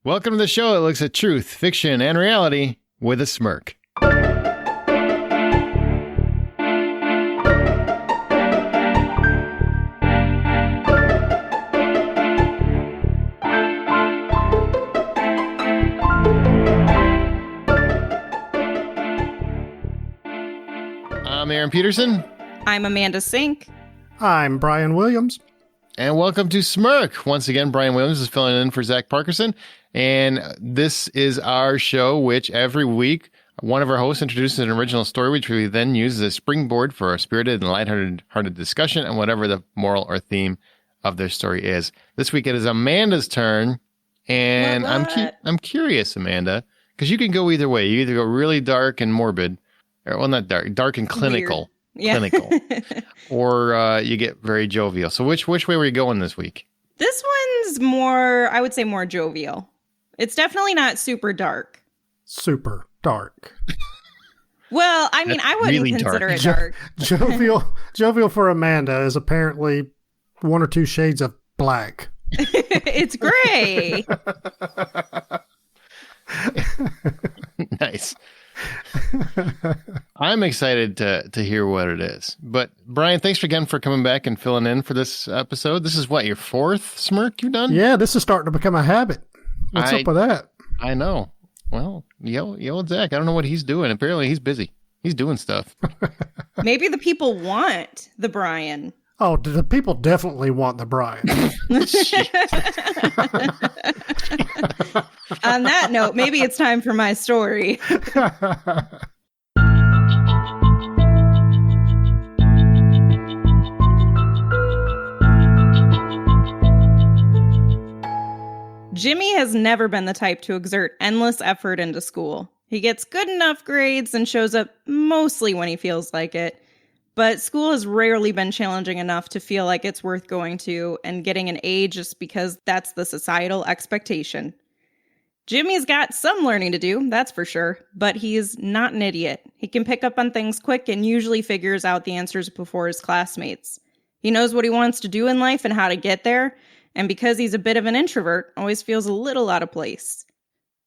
Welcome to the show that looks at truth, fiction, and reality with a smirk. I'm Aaron Peterson. I'm Amanda Sink. I'm Brian Williams. And welcome to Smirk. Once again, Brian Williams is filling in for Zach Parkerson. And this is our show, which every week, one of our hosts introduces an original story, which we then use as a springboard for a spirited and lighthearted discussion on whatever the moral or theme of their story is. This week it is Amanda's turn. And I'm curious, Amanda, because you can go either way. You either go really dark and morbid, or, well, not dark and clinical. Weird. Clinical. Or you get very jovial. So which way were you going this week? This one's more, I would say more jovial. It's definitely not super dark. Super dark. Well, I mean, I wouldn't really consider dark. it dark. Jovial for Amanda is apparently one or two shades of black. It's gray. Nice. I'm excited to hear what it is. But Brian, thanks again for coming back and filling in for this episode. This is what, your fourth Smirk you've done? Yeah, this is starting to become a habit. What's up with that? I know. Well, yo, Zach, I don't know what he's doing. Apparently he's busy. He's doing stuff. Maybe the people want the Brian. Oh, the people definitely want the Brian. On that note, maybe it's time for my story. Jimmy has never been the type to exert endless effort into school. He gets good enough grades and shows up mostly when he feels like it. But school has rarely been challenging enough to feel like it's worth going to and getting an A just because that's the societal expectation. Jimmy's got some learning to do, that's for sure, but he's not an idiot. He can pick up on things quick and usually figures out the answers before his classmates. He knows what he wants to do in life and how to get there, and because he's a bit of an introvert, always feels a little out of place.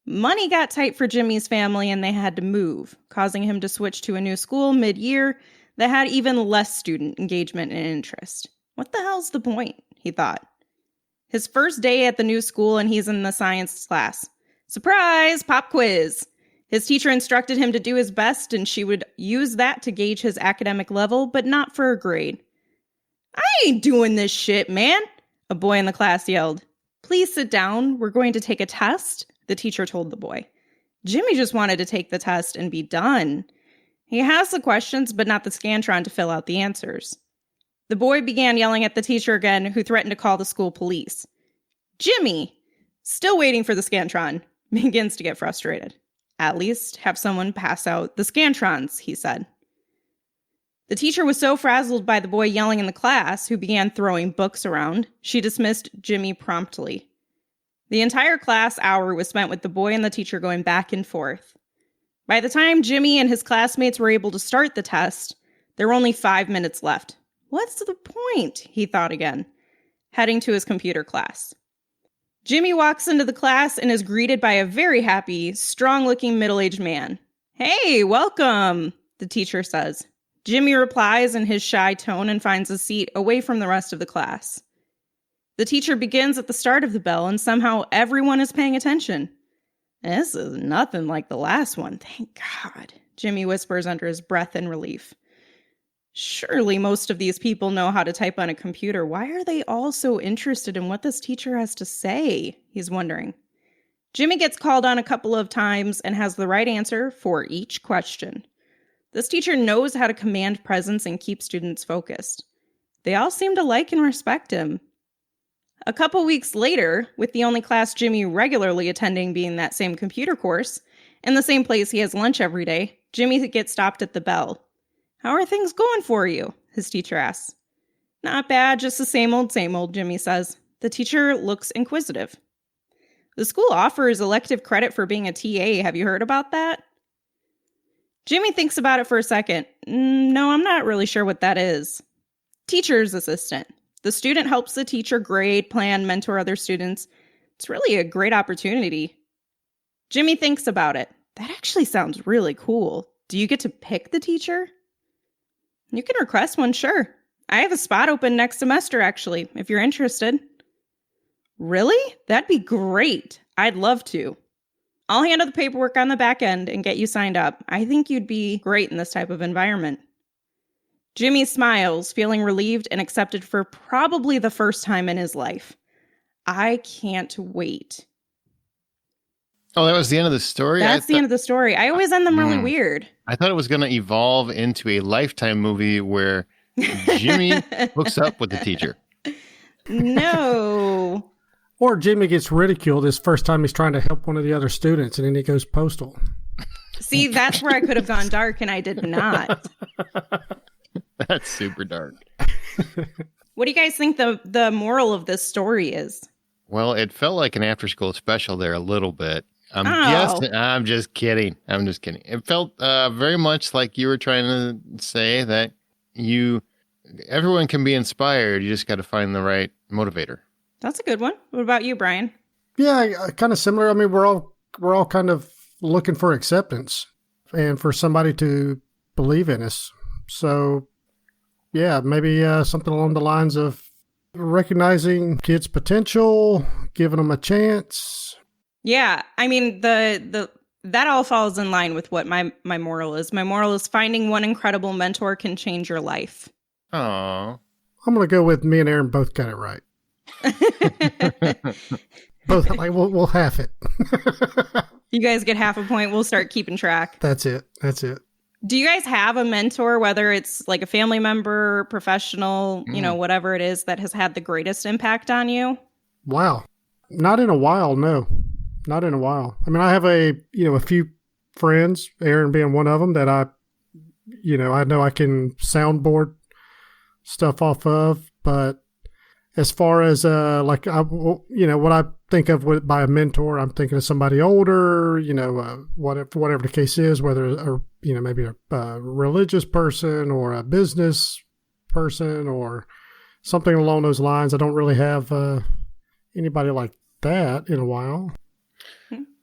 Money got tight for Jimmy's family and they had to move, causing him to switch to a new school mid-year that had even less student engagement and interest. What the hell's the point, he thought. His first day at the new school and he's in the science class. Surprise, pop quiz. His teacher instructed him to do his best and she would use that to gauge his academic level, but not for a grade. I ain't doing this shit, man, a boy in the class yelled. Please sit down, we're going to take a test, the teacher told the boy. Jimmy just wanted to take the test and be done. He has the questions, but not the Scantron to fill out the answers. The boy began yelling at the teacher again, who threatened to call the school police. Jimmy, still waiting for the Scantron, begins to get frustrated. At least have someone pass out the Scantrons, he said. The teacher was so frazzled by the boy yelling in the class, who began throwing books around, she dismissed Jimmy promptly. The entire class hour was spent with the boy and the teacher going back and forth. By the time Jimmy and his classmates were able to start the test, there were only 5 minutes left. What's the point? He thought again, heading to his computer class. Jimmy walks into the class and is greeted by a very happy, strong-looking middle-aged man. Hey, welcome, the teacher says. Jimmy replies in his shy tone and finds a seat away from the rest of the class. The teacher begins at the start of the bell and somehow everyone is paying attention. This is nothing like the last one, thank God, Jimmy whispers under his breath in relief. Surely most of these people know how to type on a computer. Why are they all so interested in what this teacher has to say? He's wondering. Jimmy gets called on a couple of times and has the right answer for each question. This teacher knows how to command presence and keep students focused. They all seem to like and respect him. A couple weeks later, with the only class Jimmy regularly attending being that same computer course, in the same place he has lunch every day, Jimmy gets stopped at the bell. How are things going for you? His teacher asks. Not bad, just the same old, Jimmy says. The teacher looks inquisitive. The school offers elective credit for being a TA. Have you heard about that? Jimmy thinks about it for a second. No, I'm not really sure what that is. Teacher's assistant. The student helps the teacher grade, plan, mentor other students. It's really a great opportunity. Jimmy thinks about it. That actually sounds really cool. Do you get to pick the teacher? You can request one, sure. I have a spot open next semester, actually, if you're interested. Really? That'd be great. I'd love to. I'll handle the paperwork on the back end and get you signed up. I think you'd be great in this type of environment. Jimmy smiles, feeling relieved and accepted for probably the first time in his life. I can't wait. Oh, that was the end of the story? That's the end of the story. I always end them really weird. I thought it was going to evolve into a Lifetime movie where Jimmy hooks up with the teacher. No. Or Jimmy gets ridiculed his first time he's trying to help one of the other students, and then he goes postal. See, that's where I could have gone dark, and I did not. That's super dark. What do you guys think the moral of this story is? Well, it felt like an after-school special there a little bit. I'm just kidding. It felt very much like you were trying to say that everyone can be inspired. You just got to find the right motivator. That's a good one. What about you, Brian? Yeah, kind of similar. I mean, we're all kind of looking for acceptance and for somebody to believe in us. So, yeah, maybe something along the lines of recognizing kids' potential, giving them a chance. Yeah, I mean, that all falls in line with what my moral is. My moral is finding one incredible mentor can change your life. Aww. I'm going to go with me and Aaron both got it right. Both, like, we'll half it. You guys get half a point. We'll start keeping track. That's it. Do you guys have a mentor, whether it's like a family member, professional, whatever it is that has had the greatest impact on you? Wow. Not in a while, no. Not in a while. I mean, I have a few friends, Aaron being one of them, that I know I can soundboard stuff off of, but as far as what I think of by a mentor, I'm thinking of somebody older, whatever the case is, whether maybe a religious person or a business person or something along those lines. I don't really have anybody like that in a while.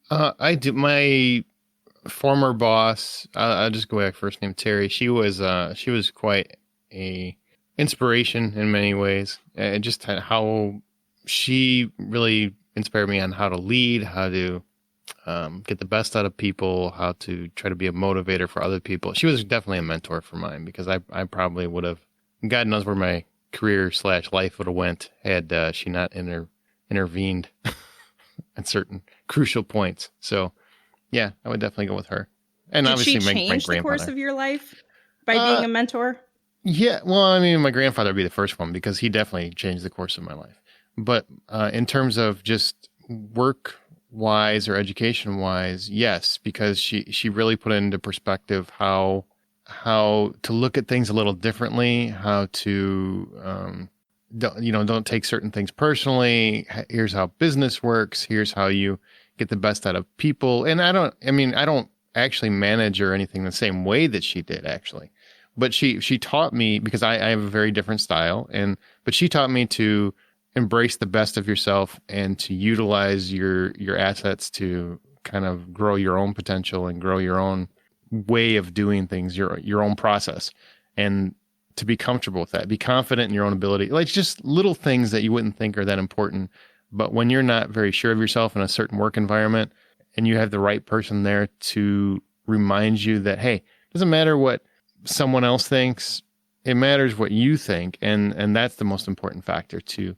I do. My former boss, I'll just go back first name Terry. She was quite a inspiration in many ways. Just how she really inspired me on how to lead, how to get the best out of people, how to try to be a motivator for other people. She was definitely a mentor for mine because I probably would have, God knows where my career / life would have went had she not intervened at certain crucial points. So yeah, I would definitely go with her. And Did obviously she my change the course of your life by being a mentor? Yeah, well, I mean, my grandfather would be the first one because he definitely changed the course of my life. But in terms of just work-wise or education-wise, yes, because she really put into perspective how to look at things a little differently, how to don't take certain things personally. Here's how business works. Here's how you get the best out of people. And I don't actually manage or anything the same way that she did actually. But she taught me, because I have a very different style, but she taught me to embrace the best of yourself and to utilize your assets to kind of grow your own potential and grow your own way of doing things, your own process, and to be comfortable with that, be confident in your own ability, like just little things that you wouldn't think are that important. But when you're not very sure of yourself in a certain work environment and you have the right person there to remind you that, hey, it doesn't matter what someone else thinks, it matters what you think, and that's the most important factor to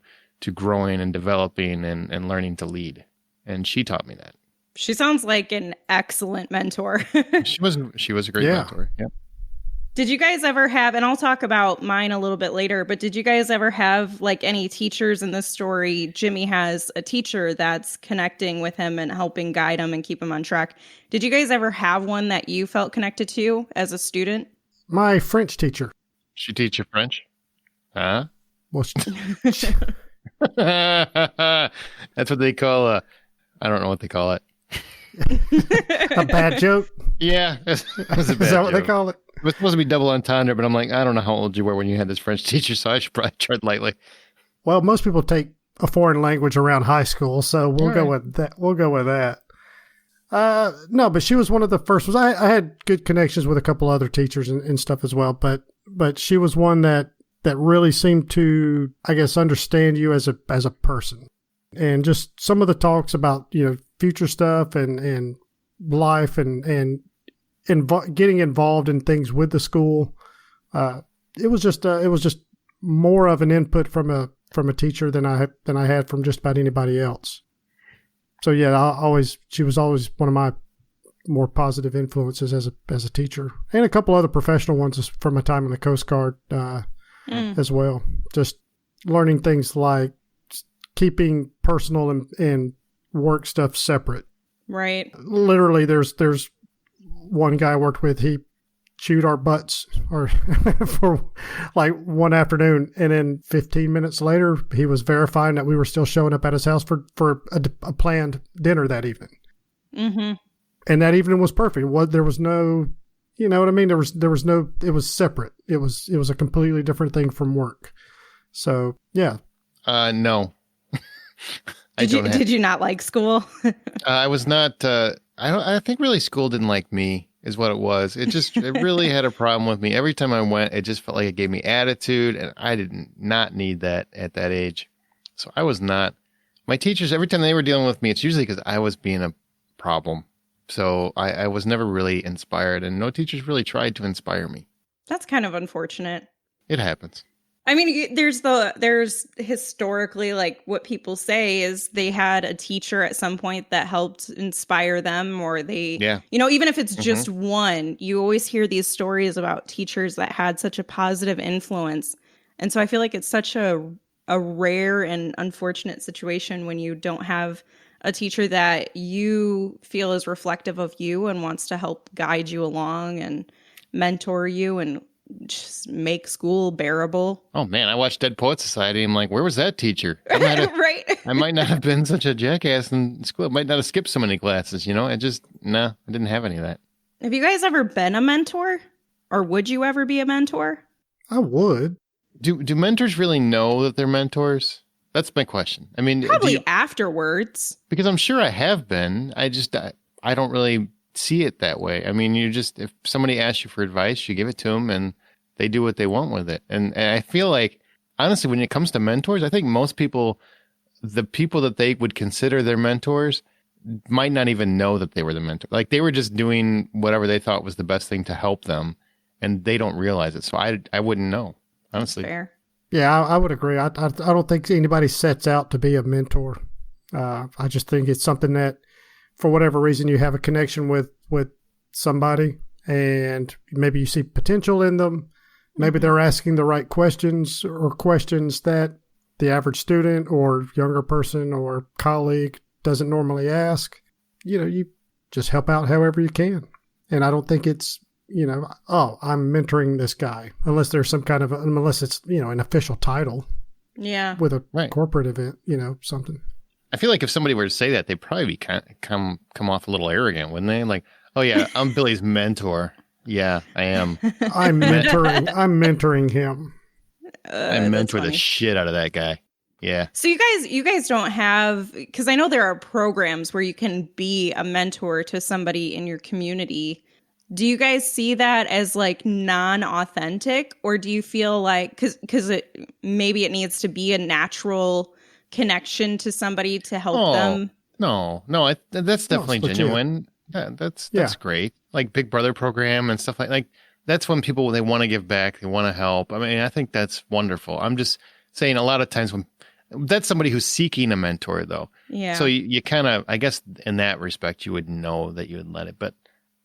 growing and developing and learning to lead. And she taught me that. She sounds like an excellent mentor. She was a great mentor. Yeah. Did you guys ever have, and I'll talk about mine a little bit later, but did you guys ever have like any teachers in this story? Jimmy has a teacher that's connecting with him and helping guide him and keep him on track. Did you guys ever have one that you felt connected to as a student? My French teacher. She teach you French? Huh? Well, that's what they call I don't know what they call it. A bad joke? Yeah. It was a bad Is that joke. what they call it? It was supposed to be double entendre, but I'm like, I don't know how old you were when you had this French teacher, so I should probably tread lightly. Well, most people take a foreign language around high school, so we'll All go right. with that. We'll go with that. No, but she was one of the first ones. I had good connections with a couple other teachers and stuff as well, but she was one that really seemed to, I guess, understand you as a person, and just some of the talks about future stuff and life and getting involved in things with the school. It was just more of an input from a teacher than I had from just about anybody else. So yeah, she was always one of my more positive influences as a teacher, and a couple other professional ones from my time in the Coast Guard as well. Just learning things like keeping personal and work stuff separate. Right. Literally, there's one guy I worked with. He chewed our butts for like one afternoon, and then 15 minutes later, he was verifying that we were still showing up at his house for a planned dinner that evening. Mm-hmm. And that evening was perfect. There was no, you know what I mean? There was no. It was separate. It was a completely different thing from work. So yeah. No. Did you not like school? I was not. I think really school didn't like me, is what it was. It really had a problem with me. Every time I went, it just felt like it gave me attitude, and I did not need that at that age. So I was not. My teachers, every time they were dealing with me, it's usually because I was being a problem. So I was never really inspired, and no teachers really tried to inspire me. That's kind of unfortunate. It happens. I mean, there's historically, like, what people say is they had a teacher at some point that helped inspire them, or they, even if it's just one, you always hear these stories about teachers that had such a positive influence. And so I feel like it's such a rare and unfortunate situation when you don't have a teacher that you feel is reflective of you and wants to help guide you along and mentor you and just make school bearable. Oh man, I watched Dead Poet Society. I'm like, where was that teacher? Right. I might not have been such a jackass in school. I might not have skipped so many classes, I didn't have any of that. Have you guys ever been a mentor? Or would you ever be a mentor? I would. Do mentors really know that they're mentors? That's my question. I mean, probably afterwards. Because I'm sure I have been. I don't really see it that way. I mean, if somebody asks you for advice, you give it to them and they do what they want with it. And I feel like, honestly, when it comes to mentors, I think most people, the people that they would consider their mentors, might not even know that they were the mentor. Like they were just doing whatever they thought was the best thing to help them, and they don't realize it. So I wouldn't know, honestly. That's fair. Yeah, I would agree. I don't think anybody sets out to be a mentor. I just think it's something that, for whatever reason, you have a connection with somebody, and maybe you see potential in them. Maybe they're asking the right questions, or questions that the average student or younger person or colleague doesn't normally ask. You just help out however you can. And I don't think it's, I'm mentoring this guy, unless there's some kind of, unless it's, an official title. Yeah. With a corporate event, something. I feel like if somebody were to say that, they'd probably be come off a little arrogant, wouldn't they? Like, oh yeah, I'm Billy's mentor. Yeah, I am. I'm mentoring him. I mentor the shit out of that guy. Yeah. So you guys don't have, because I know there are programs where you can be a mentor to somebody in your community. Do you guys see that as like non-authentic, or do you feel like, because maybe it needs to be a natural connection to somebody to help them? No, that's definitely genuine. Yeah, that's great. Like Big Brother program and stuff like that's when people, they want to give back, they want to help. I mean, I think that's wonderful. I'm just saying, a lot of times when that's somebody who's seeking a mentor, though. Yeah. So you kind of, I guess, in that respect, you would know that you would let it. But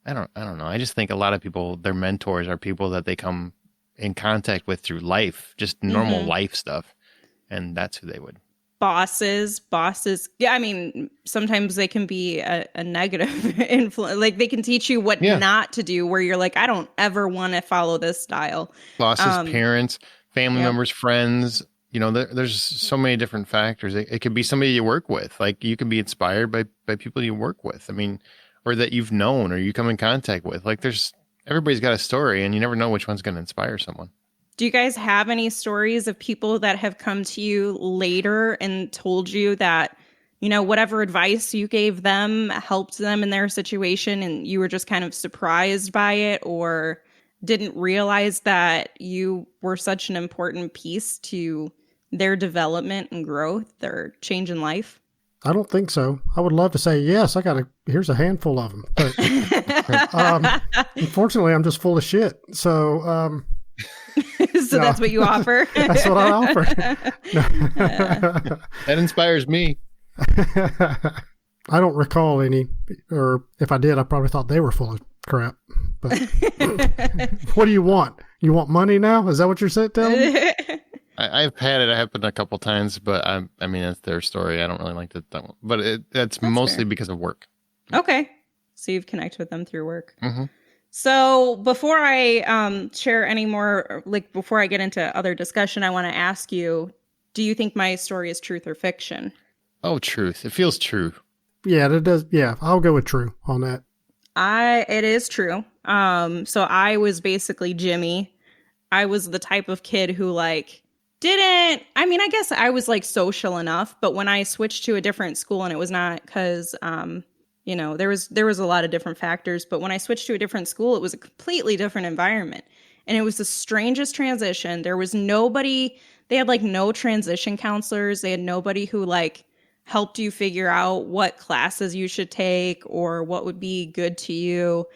I don't know. I just think a lot of people, their mentors are people that they come in contact with through life, just normal life stuff, and that's who they would. Bosses. Yeah, I mean, sometimes they can be a negative influence. Like they can teach you what not to do, where you're like, I don't ever want to follow this style. Bosses, parents, family members, friends. There's so many different factors. It could be somebody you work with. Like you can be inspired by people you work with. I mean, or that you've known or you come in contact with. Like everybody's got a story, and you never know which one's going to inspire someone. Do you guys have any stories of people that have come to you later and told you that, whatever advice you gave them helped them in their situation and you were just kind of surprised by it or didn't realize that you were such an important piece to their development and growth, their change in life? I don't think so. I would love to say, yes, here's a handful of them. But unfortunately, I'm just full of shit. So, so that's what you offer? That's what I offer. That inspires me. I don't recall any, or if I did, I probably thought they were full of crap. But what do you want? You want money now? Is that what you're telling me? I've had it happen a couple times, but I mean, that's their story. I don't really like that one. But that's mostly fair. Because of work. Okay. So you've connected with them through work. Mm-hmm. So before I share any more, before I get into other discussion, I want to ask you, do you think my story is truth or fiction? Oh, truth. It feels true. Yeah, it does. Yeah, I'll go with true on that. It is true. So I was basically Jimmy. I was the type of kid who I guess I was social enough, but when I switched to a different school, and it was not because, there was a lot of different factors, but when I switched to a different school, it was a completely different environment. And it was the strangest transition. There was nobody, they had no transition counselors. They had nobody who helped you figure out what classes you should take or what would be good to you.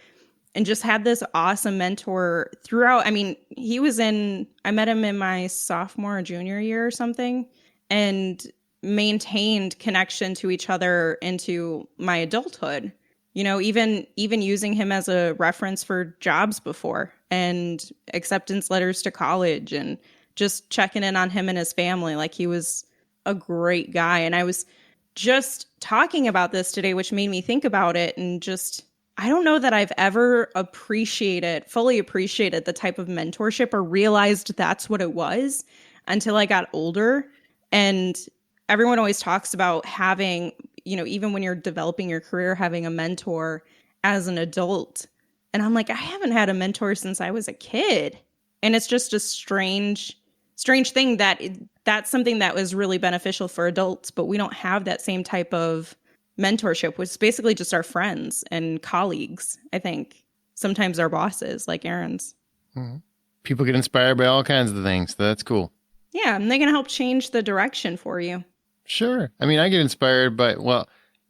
And just had this awesome mentor throughout. I mean, I met him in my sophomore or junior year or something, and maintained connection to each other into my adulthood. Even using him as a reference for jobs before and acceptance letters to college and just checking in on him and his family. He was a great guy. And I was just talking about this today, which made me think about it and just... I don't know that I've ever fully appreciated the type of mentorship or realized that's what it was until I got older. And everyone always talks about having, even when you're developing your career, having a mentor as an adult. And I'm I haven't had a mentor since I was a kid. And it's just a strange thing that's something that was really beneficial for adults, but we don't have that same type of mentorship, which is basically just our friends and colleagues. I think sometimes our bosses, like Aaron's. Mm-hmm. People get inspired by all kinds of things. So that's cool. Yeah, and they can help change the direction for you. Sure. I mean, I get inspired by,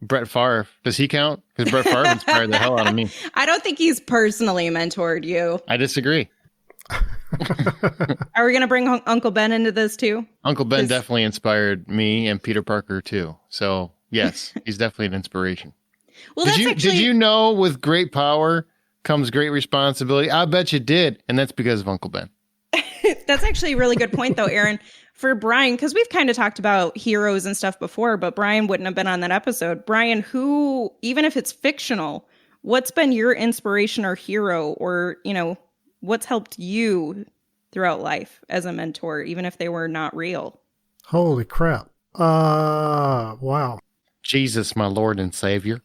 Brett Favre. Does he count? Because Brett Favre inspired the hell out of me. I don't think he's personally mentored you. I disagree. Are we going to bring Uncle Ben into this too? Uncle Ben definitely inspired me and Peter Parker too. So yes, he's definitely an inspiration. Well, did you know with great power comes great responsibility? I bet you did. And that's because of Uncle Ben. That's actually a really good point though, Aaron. For Brian, because we've kind of talked about heroes and stuff before, but Brian wouldn't have been on that episode. Brian, even if it's fictional, what's been your inspiration or hero or, what's helped you throughout life as a mentor, even if they were not real? Holy crap. Wow. Jesus, my Lord and Savior.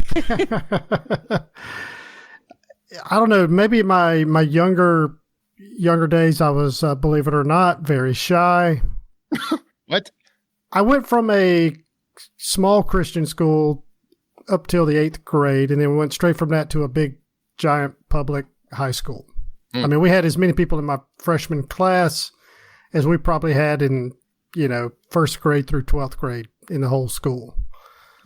I don't know. Maybe my younger days, I was, believe it or not, very shy. What? I went from a small Christian school up till the 8th grade, and then went straight from that to a big, giant public high school. I mean, we had as many people in my freshman class as we probably had in, first grade through 12th grade in the whole school.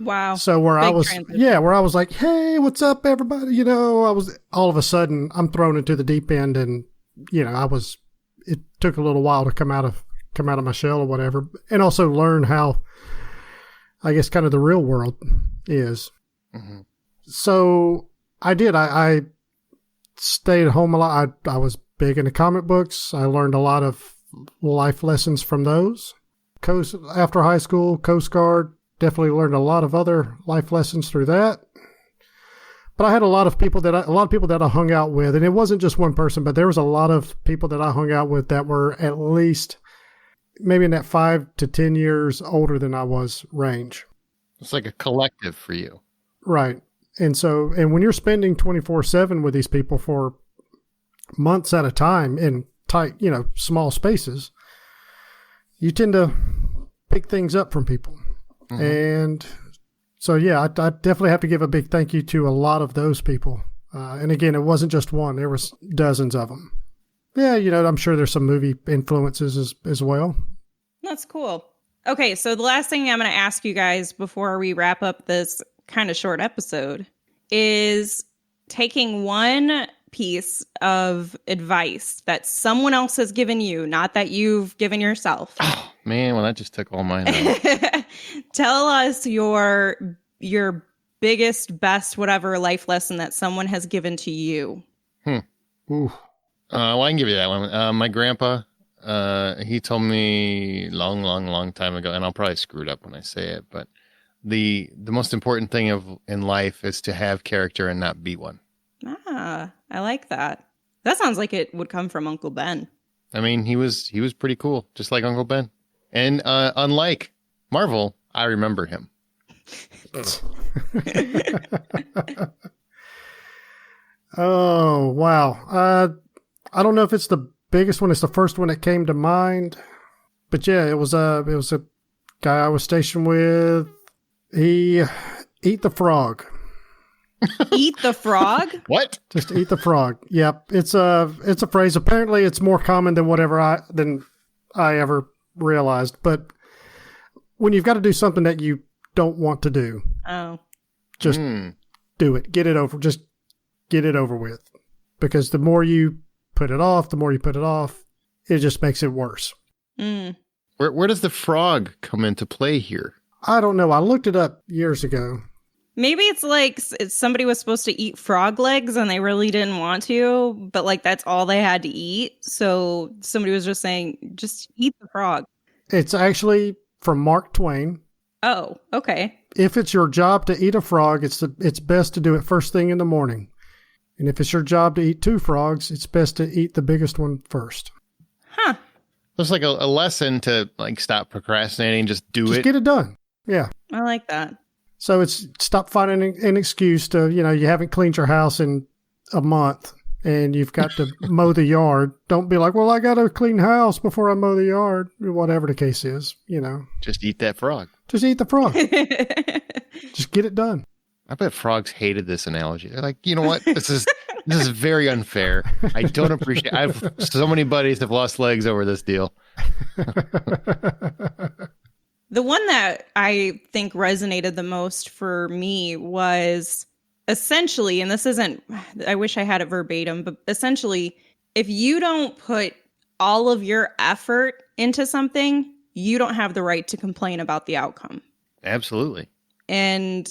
Wow. So where I was like, hey, what's up, everybody? I was all of a sudden I'm thrown into the deep end, and it took a little while to come out of my shell or whatever, and also learn how, I guess, kind of the real world is. Mm-hmm. So I did. I stayed at home a lot. I was big into comic books. I learned a lot of life lessons from those. After high school, Coast Guard, definitely learned a lot of other life lessons through that. But I had a lot of people that I hung out with, and it wasn't just one person, but there was a lot of people that I hung out with that were at least maybe in that 5 to 10 years older than I was range. It's like a collective for you. Right. And when you're spending 24/7 with these people for months at a time, and tight, small spaces, you tend to pick things up from people. Mm-hmm. And so, yeah, I definitely have to give a big thank you to a lot of those people. And again, it wasn't just one. There was dozens of them. Yeah, I'm sure there's some movie influences as well. That's cool. Okay, so the last thing I'm going to ask you guys before we wrap up this kind of short episode is taking one piece of advice that someone else has given you, not that you've given yourself. Oh, man, well, that just took all mine. Tell us your biggest, best, whatever life lesson that someone has given to you. Ooh. Well, I can give you that one. My grandpa, he told me long time ago, and I'll probably screw it up when I say it, but the most important thing in life is to have character and not be one. Ah, I like that. That sounds like it would come from Uncle Ben. I mean, he was pretty cool, just like Uncle Ben. And unlike Marvel, I remember him. Oh, wow. I don't know if it's the biggest one. It's the first one that came to mind. But yeah, it was a guy I was stationed with. He eat the frog. Eat the frog? What? Just eat the frog. Yep. It's a phrase. Apparently it's more common than I ever realized. But when you've got to do something that you don't want to do, just do it. Get it over. Just get it over with. Because the more you put it off, it just makes it worse. Where does the frog come into play here? I don't know. I looked it up years ago. Maybe it's like somebody was supposed to eat frog legs and they really didn't want to, but like that's all they had to eat. So somebody was just saying, just eat the frog. It's actually from Mark Twain. Oh, okay. If it's your job to eat a frog, it's best to do it first thing in the morning. And if it's your job to eat 2 frogs, it's best to eat the biggest one first. Huh. It's like a lesson to like stop procrastinating, just Just get it done. Yeah. I like that. So it's stop finding an excuse to, you haven't cleaned your house in a month and you've got to mow the yard. Don't be like, well, I got to clean house before I mow the yard, whatever the case is, Just eat that frog. Just eat the frog. Just get it done. I bet frogs hated this analogy. They're like, you know what? This is very unfair. I don't appreciate it. So many buddies have lost legs over this deal. The one that I think resonated the most for me was essentially, and this isn't, I wish I had it verbatim, but essentially, if you don't put all of your effort into something, you don't have the right to complain about the outcome. Absolutely. And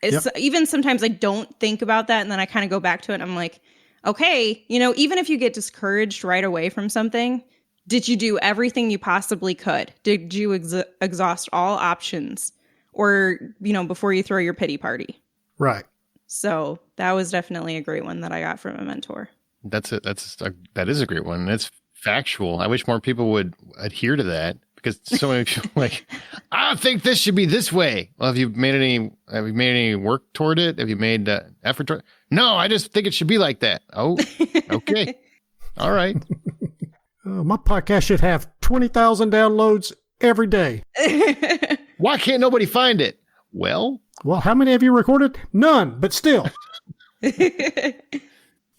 it's even sometimes I don't think about that. And then I kind of go back to it and I'm like, okay, even if you get discouraged right away from something, did you do everything you possibly could? Did you exhaust all options? Or, before you throw your pity party? Right. So that was definitely a great one that I got from a mentor. That is a great one. It's factual. I wish more people would adhere to that because so many people like, I think this should be this way. Well, have you made any work toward it? Have you made effort toward it? No, I just think it should be like that. Oh, okay. All right. My podcast should have 20,000 downloads every day. Why can't nobody find it? Well, how many have you recorded? None, but still. They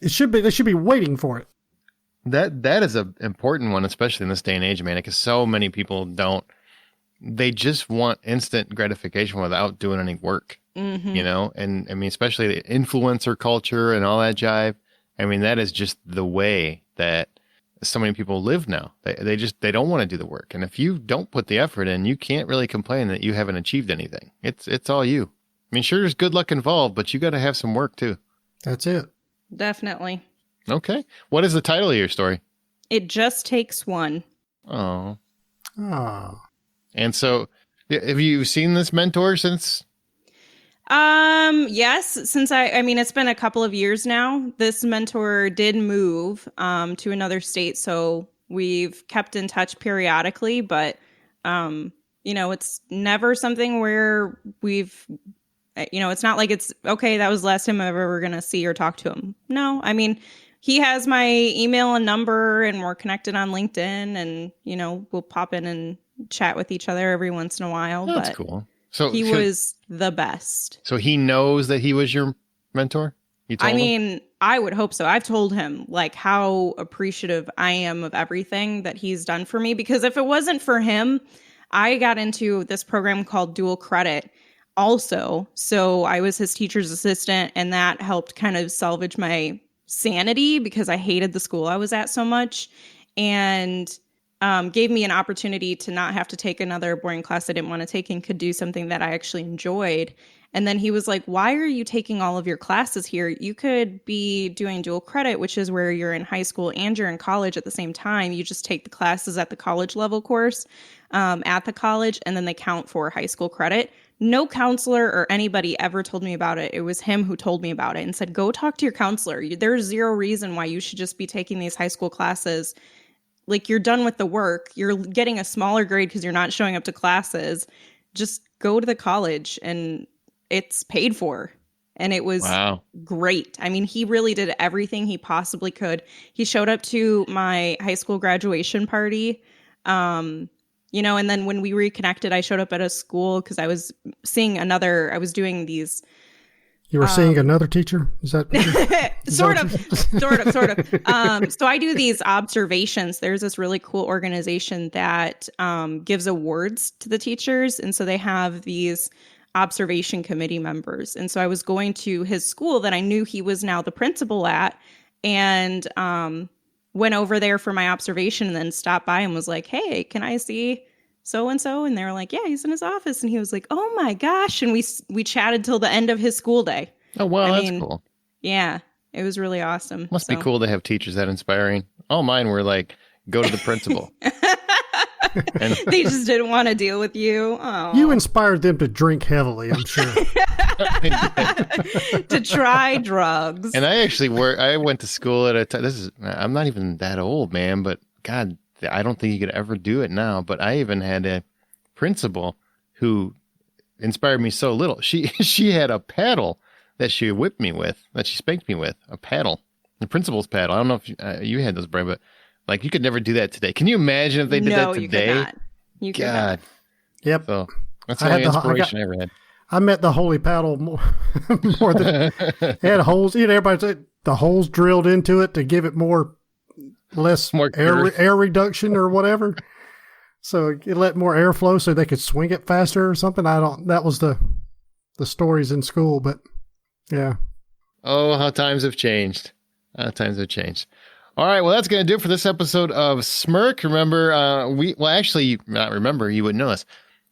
should be waiting for it. That is an important one, especially in this day and age, man, because so many people they just want instant gratification without doing any work, and I mean, especially the influencer culture and all that jive. I mean, that is just the way that so many people live now. They don't want to do the work. And if you don't put the effort in, you can't really complain that you haven't achieved anything. It's all you. I mean, sure, there's good luck involved, but you got to have some work too. That's it. Definitely. Okay. What is the title of your story? It Just Takes One. Oh. Oh. And so have you seen this mentor since? Yes, since I mean, it's been a couple of years now. This mentor did move, to another state. So we've kept in touch periodically, but, it's never something where it's not like it's okay. That was the last time I'm ever going to see or talk to him. No, I mean, he has my email and number, and we're connected on LinkedIn, and, you know, we'll pop in and chat with each other every once in a while. Oh, that's but cool. So he was the best. So he knows that he was your mentor? You told him? I would hope so. I've told him like how appreciative I am of everything that he's done for me, because if it wasn't for him, I got into this program called dual credit also. So I was his teacher's assistant, and that helped kind of salvage my sanity because I hated the school I was at so much, and gave me an opportunity to not have to take another boring class I didn't want to take and could do something that I actually enjoyed. And then he was like, why are you taking all of your classes here? You could be doing dual credit, which is where you're in high school and you're in college at the same time. You just take the classes at the college level course at the college, and then they count for high school credit. No counselor or anybody ever told me about it. It was him who told me about it and said, go talk to your counselor. There's zero reason why you should just be taking these high school classes. Like, you're done with the work. You're getting a smaller grade because you're not showing up to classes. Just go to the college, and it's paid for. And it was great. I mean, he really did everything he possibly could. He showed up to my high school graduation party. You know, and then when we reconnected, I showed up at a school because I was doing these. You were seeing another teacher? Is that sort of. So I do these observations. There's this really cool organization that gives awards to the teachers. And so they have these observation committee members. And so I was going to his school that I knew he was now the principal at, and went over there for my observation, and then stopped by and was like, hey, can I see so-and-so? And they were like, yeah, he's in his office. And he was like, oh my gosh. And we chatted till the end of his school day. Oh, wow, that's cool. Yeah, it was really awesome. Must be cool to have teachers that inspiring. All mine were like, go to the principal. And they just didn't want to deal with you. Oh. You inspired them to drink heavily, I'm sure. To try drugs. And I went to school at a time. I'm not even that old, man, but God, I don't think you could ever do it now. But I even had a principal who inspired me so little. She had a paddle that she whipped me with, that she spanked me with, a paddle, the principal's paddle. I don't know if you had those, Brian, but like, you could never do that today. Can you imagine if they did that today? You could not. You could not. Yep. So that's the only inspiration I ever had. I met the holy paddle more than it had holes. You know, everybody said the holes drilled into it to give it less air reduction or whatever. So it let more air flow so they could swing it faster or something. That was the stories in school, but yeah. Oh, how times have changed. All right, well, that's going to do it for this episode of Smirk. Remember, you wouldn't know this.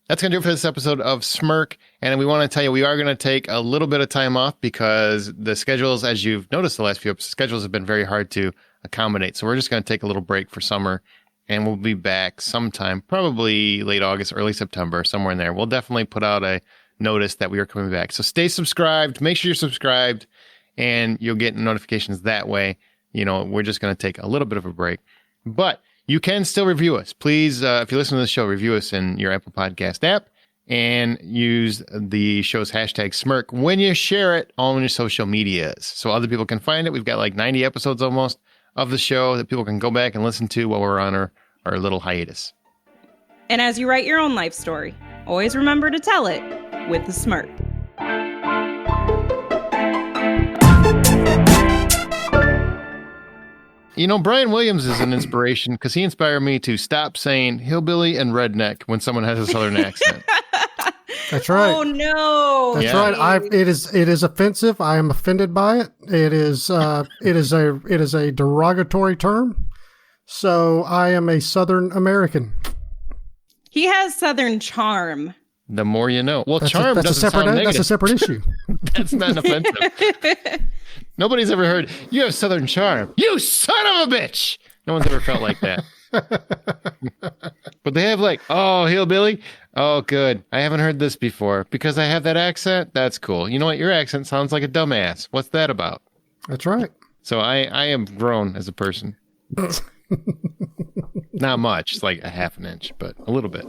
That's going to do it for this episode of Smirk. And we want to tell you, we are going to take a little bit of time off because the schedules, as you've noticed the last few episodes, schedules have been very hard to accommodate. So we're just going to take a little break for summer, and we'll be back sometime, probably late August, early September, somewhere in there. We'll definitely put out a notice that we are coming back. So stay subscribed. Make sure you're subscribed, and you'll get notifications that way. You know, we're just going to take a little bit of a break, but you can still review us. Please, if you listen to the show, review us in your Apple Podcast app and use the show's hashtag Smirk when you share it on your social medias so other people can find it. We've got like 90 episodes almost of the show that people can go back and listen to while we're on our little hiatus. And as you write your own life story, always remember to tell it with a smirk. You know, Brian Williams is an inspiration because he inspired me to stop saying hillbilly and redneck when someone has a southern accent. That's right. Oh no. That's right. It is offensive. I am offended by it. It is a derogatory term. So I am a Southern American. He has Southern charm. The more you know. Well, charm doesn't sound negative. That's a separate issue. That's not offensive. Nobody's ever heard, you have Southern charm. You son of a bitch! No one's ever felt like that. But they have like, oh, hillbilly? Oh, good. I haven't heard this before. Because I have that accent? That's cool. You know what? Your accent sounds like a dumbass. What's that about? That's right. So I am grown as a person. Not much. It's like a half an inch, but a little bit.